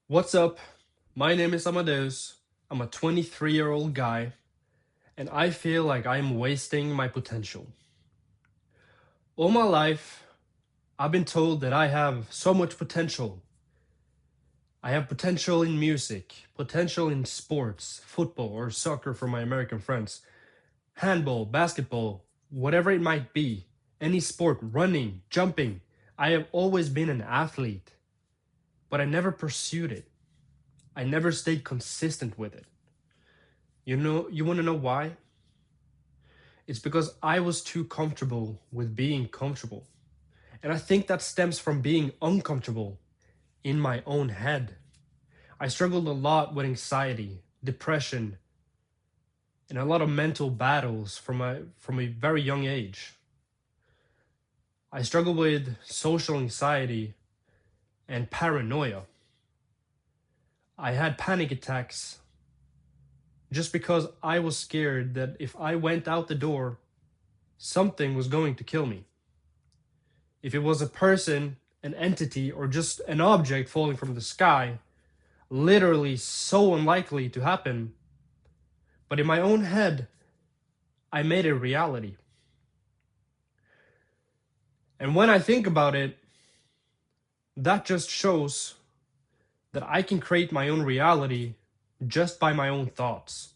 What's up? My name is Amadeus. I'm a 23-year-old guy, and I feel like I'm wasting my potential. All my life, I've been told that I have so much potential. I have potential in music, potential in sports, football or soccer for my American friends, handball, basketball, whatever it might be, any sport, running, jumping. I have always been an athlete, but I never pursued it. I never stayed consistent with it. You want to know why? It's because I was too comfortable with being comfortable. And I think that stems from being uncomfortable in my own head. I struggled a lot with anxiety, depression, and a lot of mental battles from a very young age. I struggled with social anxiety and paranoia. I had panic attacks just because I was scared that if I went out the door, something was going to kill me. If it was a person, an entity, or just an object falling from the sky, literally so unlikely to happen. But in my own head, I made it reality. And when I think about it, that just shows that I can create my own reality just by my own thoughts.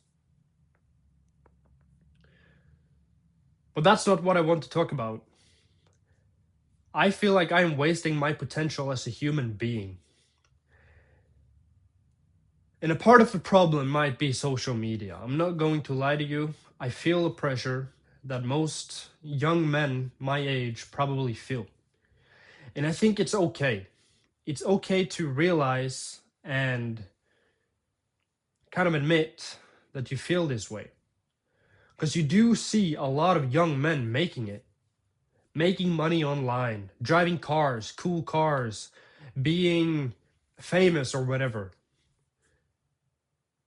But that's not what I want to talk about. I feel like I am wasting my potential as a human being. And a part of the problem might be social media. I'm not going to lie to you. I feel the pressure that most young men my age probably feel. And I think it's okay. It's okay to realize and kind of admit that you feel this way. Because you do see a lot of young men making it, making money online, driving cars, cool cars, being famous or whatever.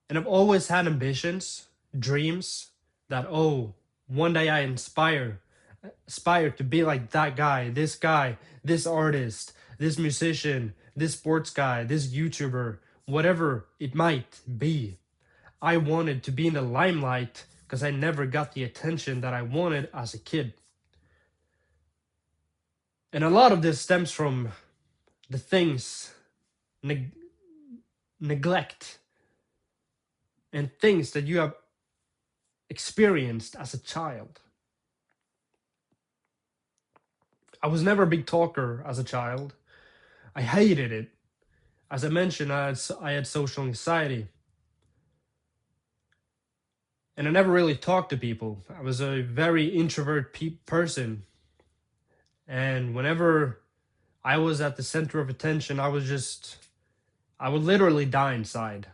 And I've always had ambitions, dreams that, oh, one day I aspire to be like that guy, this artist, this musician, this sports guy, this YouTuber, whatever it might be. I wanted to be in the limelight because I never got the attention that I wanted as a kid. And a lot of this stems from the things, neg- neglect, and things that you have experienced as a child. I was never a big talker as a child. I hated it. As I mentioned, I had social anxiety. And I never really talked to people. I was a very introvert person. And whenever I was at the center of attention, I would literally die inside.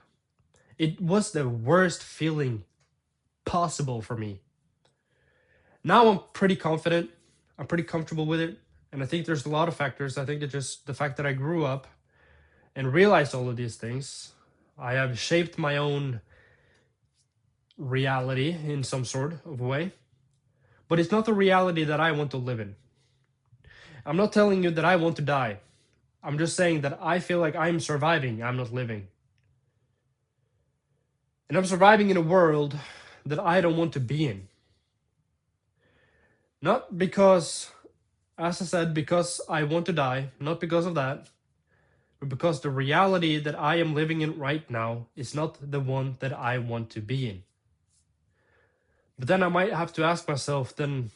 It was the worst feeling possible for me. Now I'm pretty confident. I'm pretty comfortable with it. And I think there's a lot of factors. I think it's just the fact that I grew up and realized all of these things. I have shaped my own reality in some sort of way. But it's not the reality that I want to live in. I'm not telling you that I want to die. I'm just saying that I feel like I'm surviving, I'm not living. And I'm surviving in a world that I don't want to be in. Not because, as I said, because I want to die, not because of that, but because the reality that I am living in right now is not the one that I want to be in. But then I might have to ask myself, then,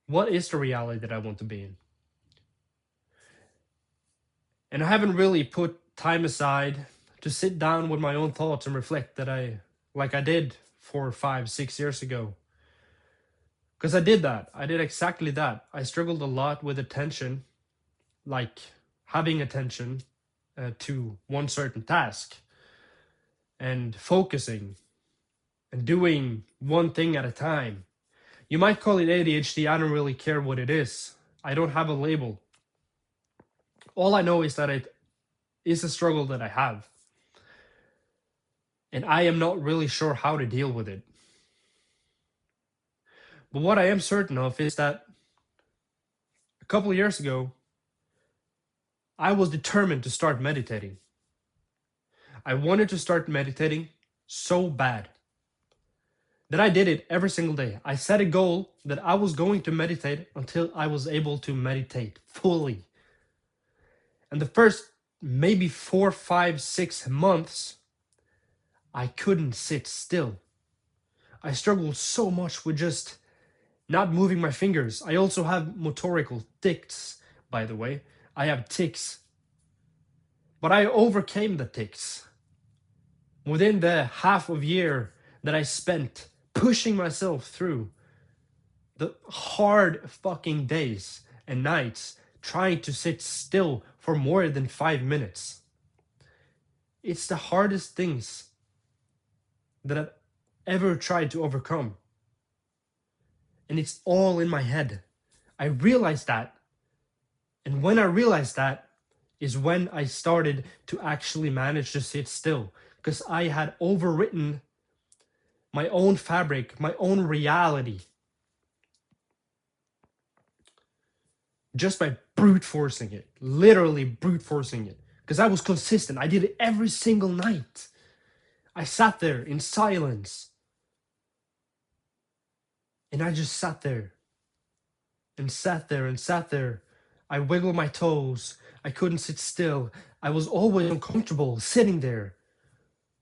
what is the reality that I want to be in? And I haven't really put time aside to sit down with my own thoughts and reflect like I did 4, 5, 6 years ago. Because I did that. I did exactly that. I struggled a lot with attention, like having attention to one certain task and focusing and doing one thing at a time. You might call it ADHD. I don't really care what it is. I don't have a label. All I know is that it is a struggle that I have. And I am not really sure how to deal with it. But what I am certain of is that a couple of years ago, I was determined to start meditating. I wanted to start meditating so bad that I did it every single day. I set a goal that I was going to meditate until I was able to meditate fully. And the first maybe 4, 5, 6 months, I couldn't sit still. I struggled so much with just not moving my fingers. I also have motorical tics, by the way. I have tics. But I overcame the tics. Within the half of year that I spent pushing myself through the hard fucking days and nights trying to sit still for more than 5 minutes. It's the hardest things that I've ever tried to overcome. And it's all in my head. I realized that. And when I realized that is when I started to actually manage to sit still. Because I had overwritten my own fabric, my own reality. Just by brute forcing it. Literally brute forcing it. Because I was consistent. I did it every single night. I sat there in silence. And I just sat there. And sat there and sat there. I wiggled my toes. I couldn't sit still. I was always uncomfortable sitting there.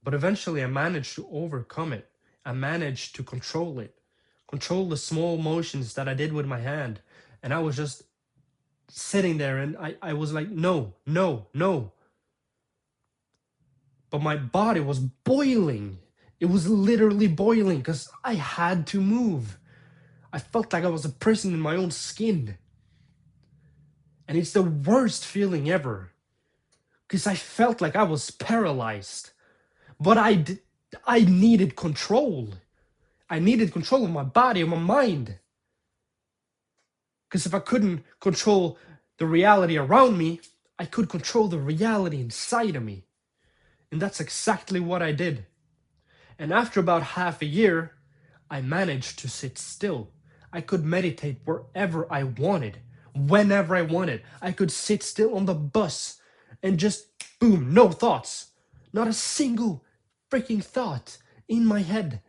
But eventually I managed to overcome it. I managed to control it. Control the small motions that I did with my hand. And I was just sitting there and I was like, no, no, no. But my body was boiling. It was literally boiling because I had to move. I felt like I was a person in my own skin. And it's the worst feeling ever. Because I felt like I was paralyzed. But I needed control. I needed control of my body and my mind. Because if I couldn't control the reality around me, I could control the reality inside of me. And that's exactly what I did. And after about half a year, I managed to sit still. I could meditate wherever I wanted, whenever I wanted. I could sit still on the bus and just boom, no thoughts. Not a single freaking thought in my head.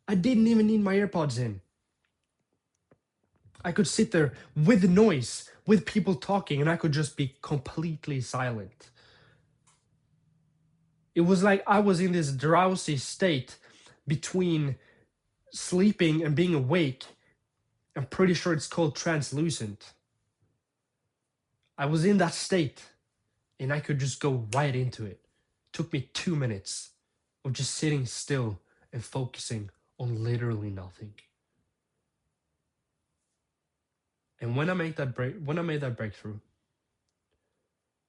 I didn't even need my AirPods in. I could sit there with the noise, with people talking, and I could just be completely silent. It was like I was in this drowsy state between sleeping and being awake. I'm pretty sure it's called translucent. I was in that state and I could just go right into it. It took me 2 minutes of just sitting still and focusing on literally nothing. And when I made that breakthrough,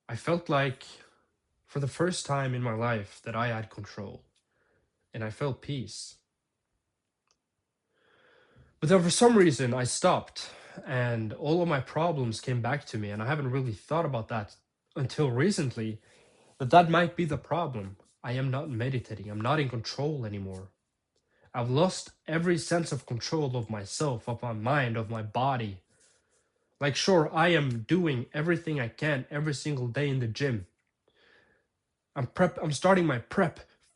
I felt like for the first time in my life that I had control and I felt peace. But then for some reason I stopped and all of my problems came back to me, and I haven't really thought about that until recently, that might be the problem. I am not meditating. I'm not in control anymore. I've lost every sense of control of myself, of my mind, of my body. Like, sure, I am doing everything I can every single day in the gym. I'm starting my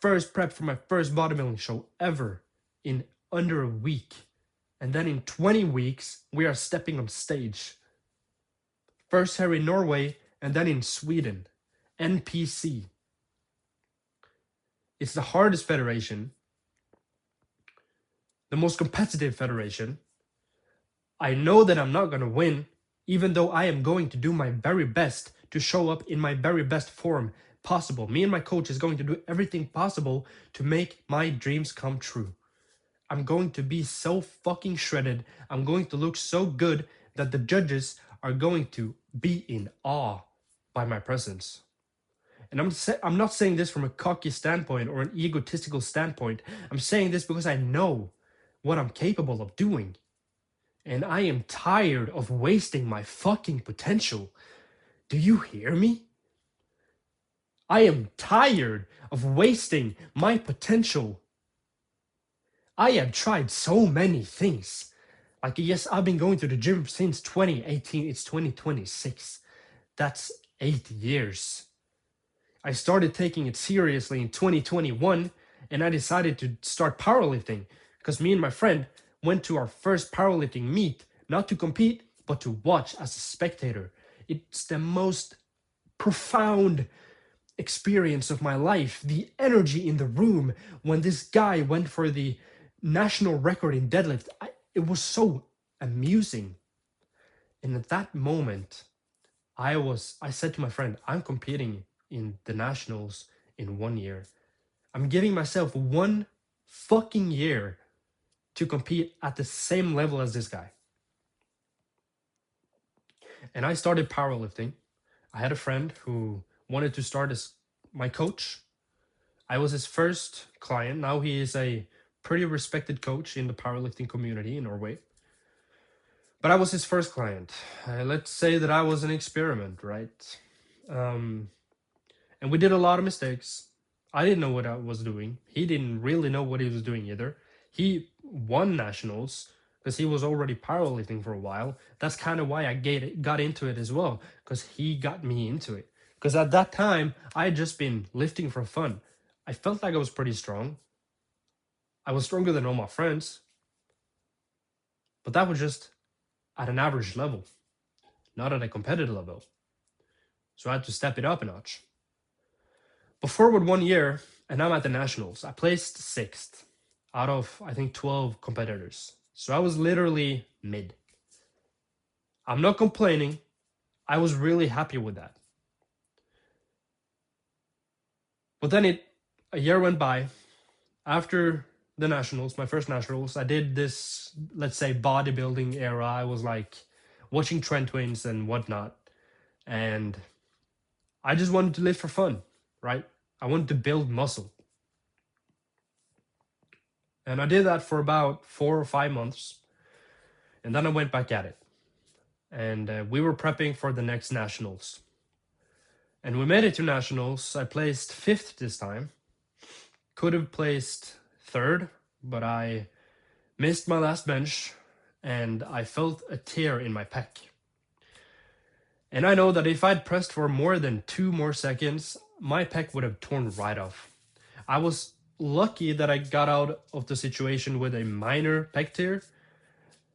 first prep for my first bodybuilding show ever in under a week. And then in 20 weeks, we are stepping on stage. First here in Norway, and then in Sweden. NPC. It's the hardest federation. The most competitive federation. I know that I'm not going to win, even though I am going to do my very best to show up in my very best form possible. Me and my coach is going to do everything possible to make my dreams come true. I'm going to be so fucking shredded. I'm going to look so good that the judges are going to be in awe by my presence. And I'm not saying this from a cocky standpoint or an egotistical standpoint. I'm saying this because I know what I'm capable of doing. And I am tired of wasting my fucking potential. Do you hear me? I am tired of wasting my potential. I have tried so many things. Like, yes, I've been going to the gym since 2018. It's 2026. That's 8 years. I started taking it seriously in 2021, and I decided to start powerlifting because me and my friend went to our first powerlifting meet, not to compete, but to watch as a spectator. It's the most profound experience of my life. The energy in the room when this guy went for the national record in deadlift, it was so amusing. And at that moment, I said to my friend, I'm competing in the nationals in 1 year. I'm giving myself 1 fucking year to compete at the same level as this guy. And I started powerlifting. I had a friend who wanted to start as my coach. I was his first client. Now he is a pretty respected coach in the powerlifting community in Norway. But I was his first client. Let's say that I was an experiment, right? And we did a lot of mistakes. I didn't know what I was doing. He didn't really know what he was doing either. He won nationals because he was already powerlifting for a while. That's kind of why I got into it as well, because he got me into it. Because at that time, I had just been lifting for fun. I felt like I was pretty strong. I was stronger than all my friends. But that was just at an average level, not at a competitive level. So I had to step it up a notch. But forward 1 year, and I'm at the nationals. I placed sixth out of, I think, 12 competitors. So I was literally mid. I'm not complaining. I was really happy with that. But then a year went by. After the nationals, my first nationals, I did this, let's say, bodybuilding era. I was like watching Trent Twins and whatnot. And I just wanted to live for fun, right? I wanted to build muscle. And I did that for about 4 or 5 months. And then I went back at it. And we were prepping for the next nationals. And we made it to nationals. I placed fifth this time. Could have placed third, but I missed my last bench and I felt a tear in my pec. And I know that if I'd pressed for more than 2 more seconds, my pec would have torn right off. I was lucky that I got out of the situation with a minor pec tear.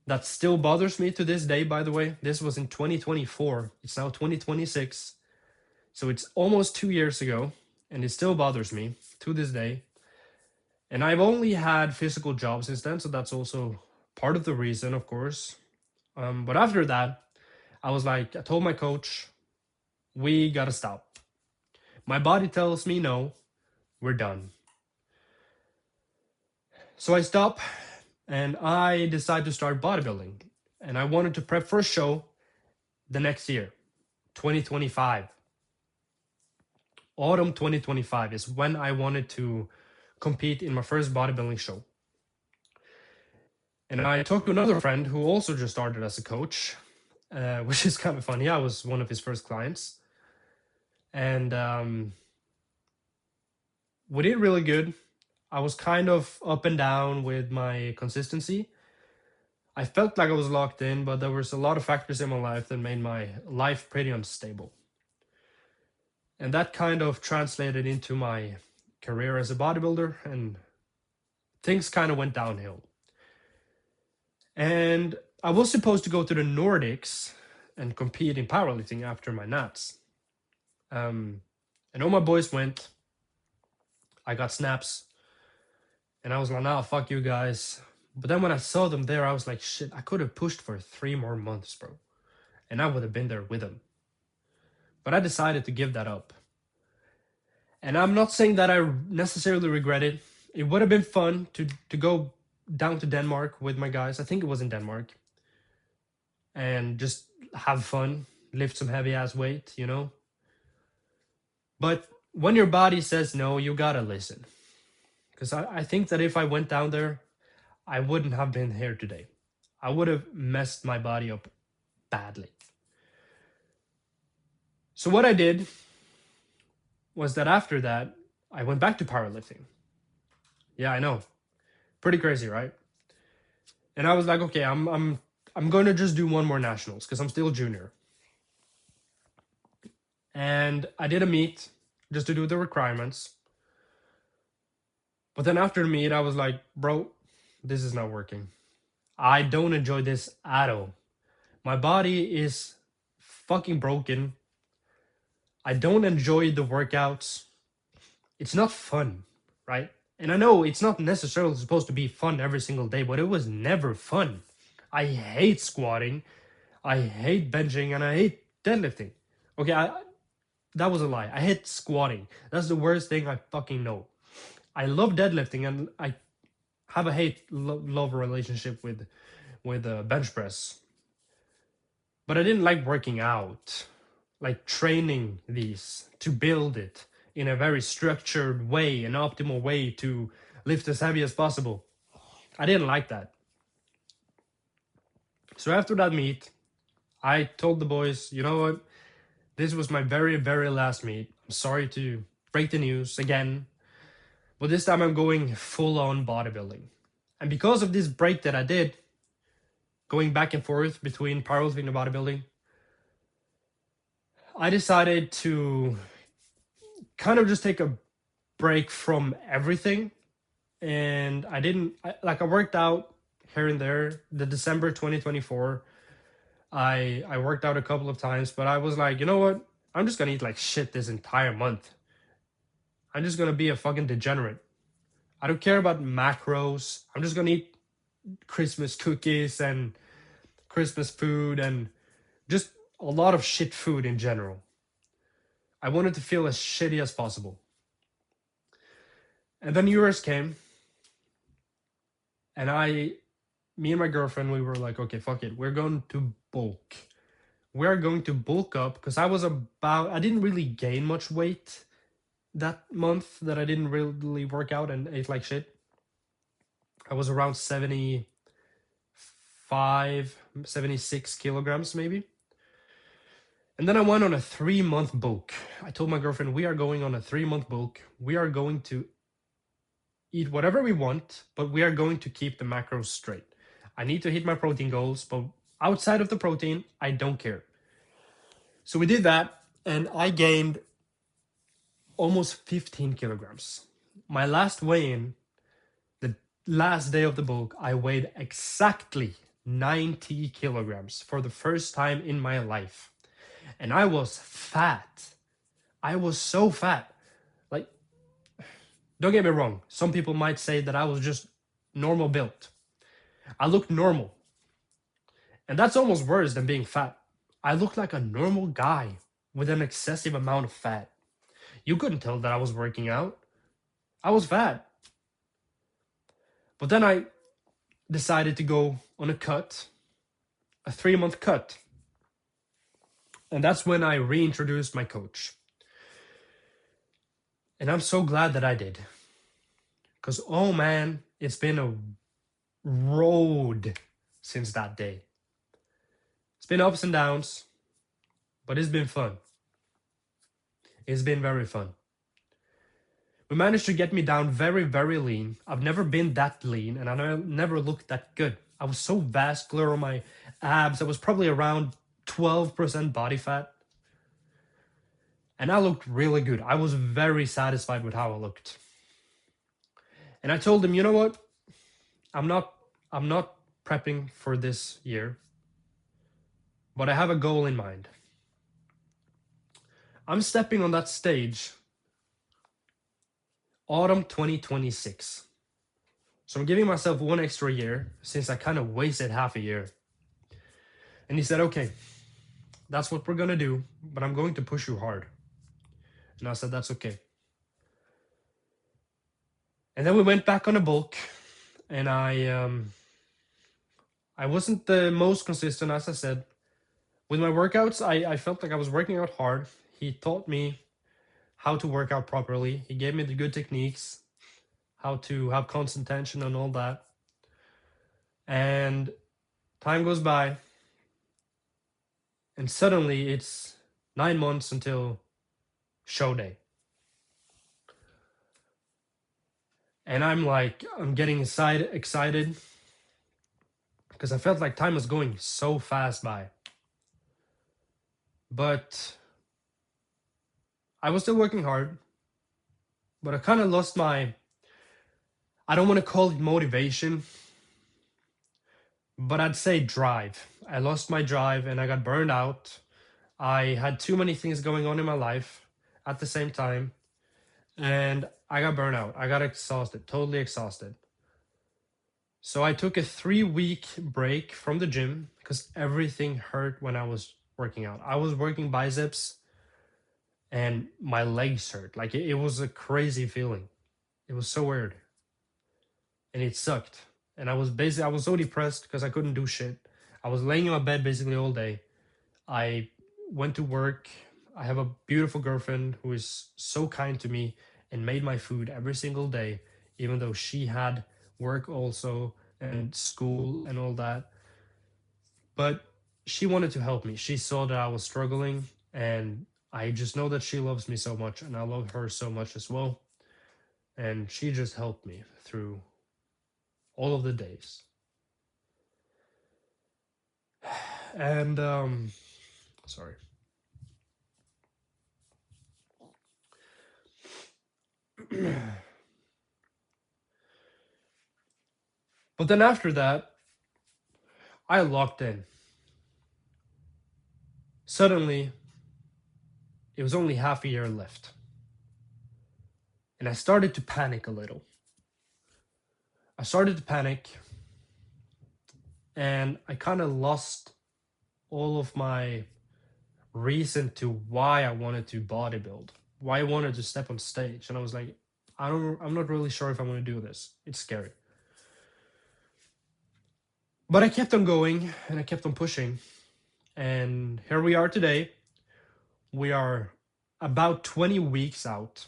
That still bothers me to this day, by the way. This was in 2024. It's now 2026. So it's almost 2 years ago, and it still bothers me to this day. And I've only had physical jobs since then, so that's also part of the reason, of course. But after that, I told my coach, we gotta stop. My body tells me no, we're done. So I stop, and I decide to start bodybuilding. And I wanted to prep for a show the next year, 2025. Autumn 2025 is when I wanted to compete in my first bodybuilding show. And I talked to another friend who also just started as a coach, which is kind of funny. I was one of his first clients. And we did really good. I was kind of up and down with my consistency. I felt like I was locked in, but there was a lot of factors in my life that made my life pretty unstable. And that kind of translated into my career as a bodybuilder, and things kind of went downhill. And I was supposed to go to the Nordics and compete in powerlifting after my Nats. And all my boys went. I got snaps. And I was like, nah, fuck you guys. But then when I saw them there, I was like, shit, I could have pushed for 3 more months, bro. And I would have been there with them. But I decided to give that up. And I'm not saying that I necessarily regret it. It would have been fun to go down to Denmark with my guys. I think it was in Denmark. And just have fun, lift some heavy ass weight, you know? But when your body says no, you gotta listen. Because I think that if I went down there, I wouldn't have been here today. I would have messed my body up badly. So what I did was that after that, I went back to powerlifting. Yeah, I know. Pretty crazy, right? And I was like, okay, I'm going to just do 1 more nationals because I'm still junior. And I did a meet. just to do the requirements. But then after the meet, I was like, bro, this is not working. I don't enjoy this at all. My body is fucking broken. I don't enjoy the workouts. It's not fun, right? And I know it's not necessarily supposed to be fun every single day, but it was never fun. I hate squatting, I hate benching, and I hate deadlifting. Okay, that was a lie. I hate squatting. That's the worst thing I fucking know. I love deadlifting, and I have a hate love relationship with bench press. But I didn't like working out, like training these to build it in a very structured way, an optimal way to lift as heavy as possible. I didn't like that. So after that meet, I told the boys, you know what? This was my very, very last meet. I'm sorry to break the news again, but this time I'm going full on bodybuilding. And because of this break that I did, going back and forth between powerlifting and bodybuilding, I decided to kind of just take a break from everything. And I worked out here and there. The December 2024, I worked out a couple of times, but I was like, you know what? I'm just gonna eat like shit this entire month. I'm just gonna be a fucking degenerate. I don't care about macros. I'm just gonna eat Christmas cookies and Christmas food and just a lot of shit food in general. I wanted to feel as shitty as possible. And then New Year's came, and me and my girlfriend, we were like, okay, fuck it. We're going to bulk. We're going to bulk up because I didn't really gain much weight that month that I didn't really work out and ate like shit. I was around 75, 76 kilograms maybe. And then I went on a 3-month bulk. I told my girlfriend, we are going on a 3-month bulk. We are going to eat whatever we want, but we are going to keep the macros straight. I need to hit my protein goals, but outside of the protein, I don't care. So we did that, and I gained almost 15 kilograms. My last weigh-in, the last day of the bulk, I weighed exactly 90 kilograms for the first time in my life. And I was fat. I was so fat. Like, don't get me wrong. Some people might say that I was just normal built. I looked normal. And that's almost worse than being fat. I looked like a normal guy with an excessive amount of fat. You couldn't tell that I was working out. I was fat. But then I decided to go on a 3-month cut. And that's when I reintroduced my coach. And I'm so glad that I did. Because, oh man, it's been a road since that day. It's been ups and downs, but it's been fun. It's been very fun. We managed to get me down very, very lean. I've never been that lean, and I never looked that good. I was so vascular on my abs. I was probably around 12% body fat. And I looked really good. I was very satisfied with how I looked. And I told him, you know what? I'm not prepping for this year, but I have a goal in mind. I'm stepping on that stage autumn 2026. So I'm giving myself 1 extra year since I kind of wasted half a year. And he said, okay, that's what we're going to do, but I'm going to push you hard. And I said, that's okay. And then we went back on a bulk, and I wasn't the most consistent, as I said. With my workouts, I felt like I was working out hard. He taught me how to work out properly. He gave me the good techniques, how to have constant tension and all that. And time goes by, and suddenly it's 9 months until show day. And I'm getting excited because I felt like time was going so fast by. But I was still working hard, but I kind of lost my, I don't want to call it motivation, but I'd say drive. I lost my drive and I got burned out. I had too many things going on in my life at the same time, and I got burned out. I got exhausted, totally exhausted. So I took a 3 week break from the gym because everything hurt when I was working out. I was working biceps and my legs hurt. Like it was a crazy feeling. It was so weird. And it sucked. And I was so depressed because I couldn't do shit. I was laying in my bed basically all day. I went to work. I have a beautiful girlfriend who is so kind to me and made my food every single day, even though she had work also and school and all that. But she wanted to help me. She saw that I was struggling, and I just know that she loves me so much, and I love her so much as well. And she just helped me through all of the days. And sorry. But then after that, I locked in. Suddenly, it was only half a year left. And I started to panic a little. I started to panic, and I kind of lost all of my reason to why I wanted to bodybuild, why I wanted to step on stage. And I was like, I'm not really sure if I'm going to do this. It's scary. But I kept on going and I kept on pushing. And here we are today. We are about 20 weeks out.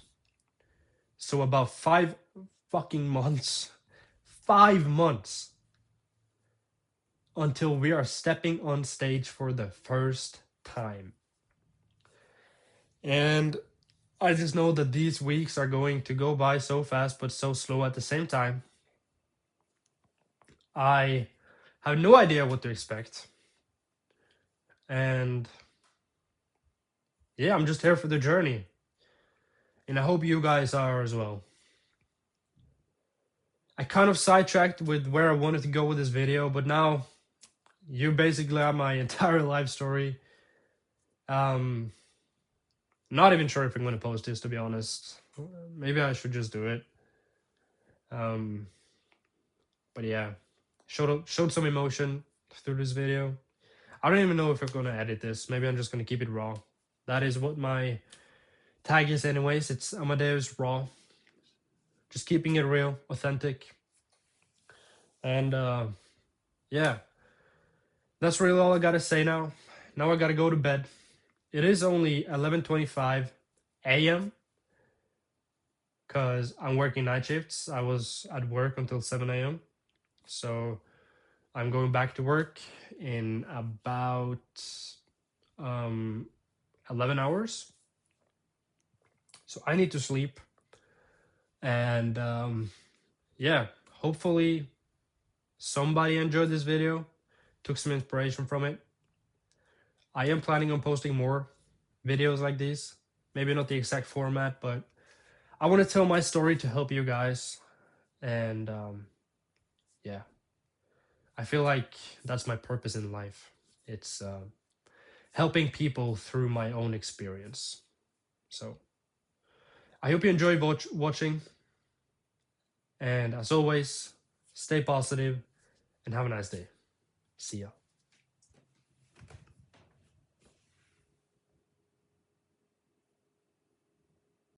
So about 5 fucking months, 5 months until we are stepping on stage for the first time. And I just know that these weeks are going to go by so fast, but so slow at the same time. I have no idea what to expect. And yeah, I'm just here for the journey. And I hope you guys are as well. I kind of sidetracked with where I wanted to go with this video, but now you basically have my entire life story. Not even sure if I'm going to post this, to be honest. Maybe I should just do it. But yeah, showed some emotion through this video. I don't even know if I'm going to edit this. Maybe I'm just going to keep it raw. That is what my tag is anyways. It's Amadeus Raw. Just keeping it real, authentic. And yeah, that's really all I got to say now. Now I got to go to bed. It is only 11:25 a.m. because I'm working night shifts. I was at work until 7 a.m. So I'm going back to work in about 11 hours. So I need to sleep. And yeah, hopefully somebody enjoyed this video, took some inspiration from it. I am planning on posting more videos like these. Maybe not the exact format, but I want to tell my story to help you guys. And yeah, I feel like that's my purpose in life. It's helping people through my own experience. So I hope you enjoyed watching. And as always, stay positive and have a nice day. See ya.